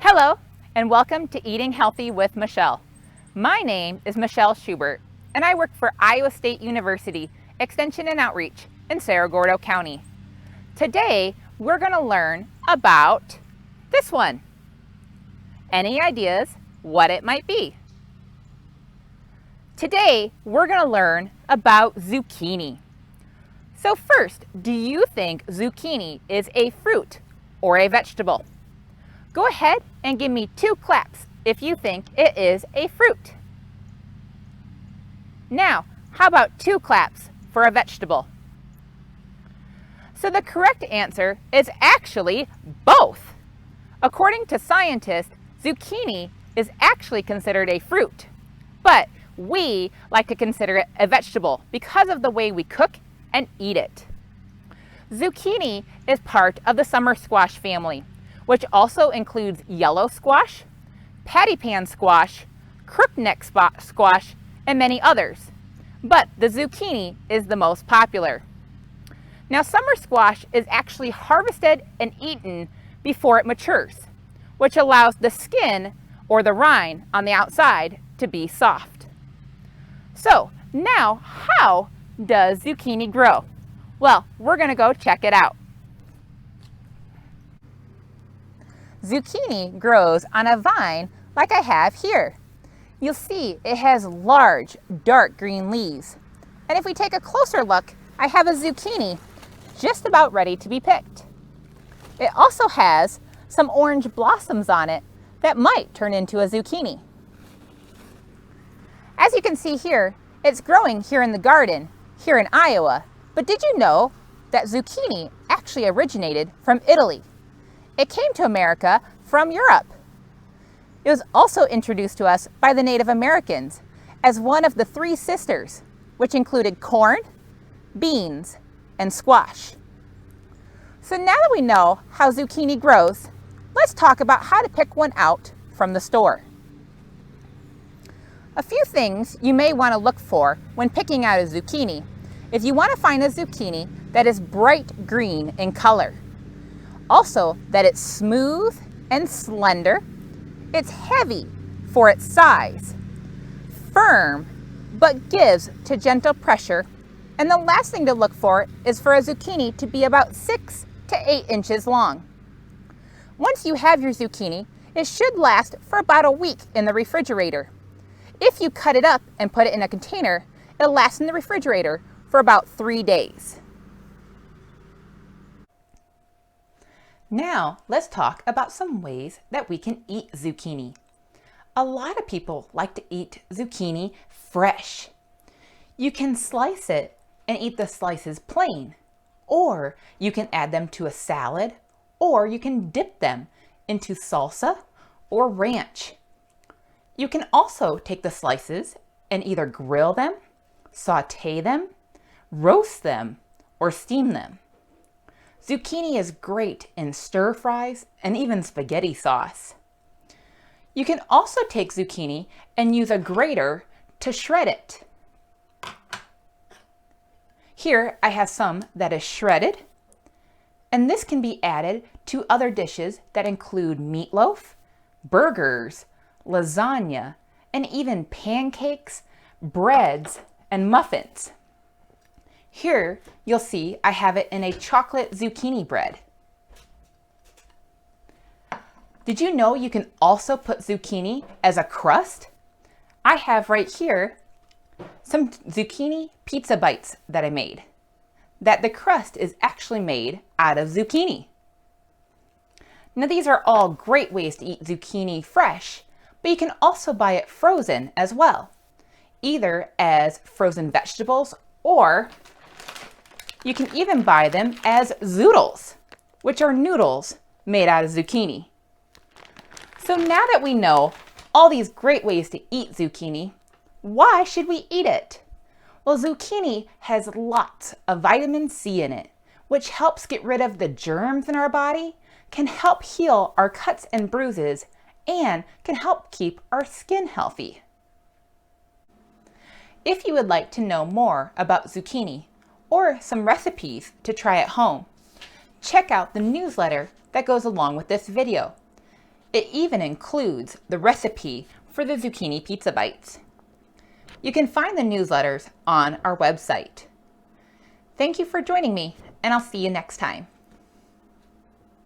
Hello, and welcome to Eating Healthy with Michelle. My name is Michelle Schubert, and I work for Iowa State University Extension and Outreach in Cerro Gordo County. Today, we're going to learn about this one. Any ideas what it might be? Today, we're going to learn about zucchini. So first, do you think zucchini is a fruit or a vegetable? Go ahead and give me 2 claps if you think it is a fruit. Now, how about 2 claps for a vegetable? So the correct answer is actually both. According to scientists, zucchini is actually considered a fruit, but we like to consider it a vegetable because of the way we cook and eat it. Zucchini is part of the summer squash family, which also includes yellow squash, patty pan squash, crookneck squash, and many others. But the zucchini is the most popular. Now, summer squash is actually harvested and eaten before it matures, which allows the skin or the rind on the outside to be soft. So now, how does zucchini grow? Well, we're going to go check it out. Zucchini grows on a vine like I have here. You'll see it has large, dark green leaves. And if we take a closer look, I have a zucchini just about ready to be picked. It also has some orange blossoms on it that might turn into a zucchini. As you can see here, it's growing here in the garden, here in Iowa. But did you know that zucchini actually originated from Italy? It came to America from Europe. It was also introduced to us by the Native Americans as one of the 3 sisters, which included corn, beans, and squash. So now that we know how zucchini grows, let's talk about how to pick one out from the store. A few things you may want to look for when picking out a zucchini if you want to find a zucchini that is bright green in color. Also, that it's smooth and slender, it's heavy for its size, firm, but gives to gentle pressure, and the last thing to look for is for a zucchini to be about 6 to 8 inches long. Once you have your zucchini, it should last for about a week in the refrigerator. If you cut it up and put it in a container, it'll last in the refrigerator for about 3 days. Now, let's talk about some ways that we can eat zucchini. A lot of people like to eat zucchini fresh. You can slice it and eat the slices plain, or you can add them to a salad, or you can dip them into salsa or ranch. You can also take the slices and either grill them, saute them, roast them, or steam them. Zucchini is great in stir fries and even spaghetti sauce. You can also take zucchini and use a grater to shred it. Here I have some that is shredded, and this can be added to other dishes that include meatloaf, burgers, lasagna, and even pancakes, breads, and muffins. Here, you'll see I have it in a chocolate zucchini bread. Did you know you can also put zucchini as a crust? I have right here some zucchini pizza bites that I made. That the crust is actually made out of zucchini. Now these are all great ways to eat zucchini fresh, but you can also buy it frozen as well, either as frozen vegetables or you can even buy them as zoodles, which are noodles made out of zucchini. So now that we know all these great ways to eat zucchini, why should we eat it? Well, zucchini has lots of vitamin C in it, which helps get rid of the germs in our body, can help heal our cuts and bruises, and can help keep our skin healthy. If you would like to know more about zucchini or some recipes to try at home, check out the newsletter that goes along with this video. It even includes the recipe for the zucchini pizza bites. You can find the newsletters on our website. Thank you for joining me, and I'll see you next time.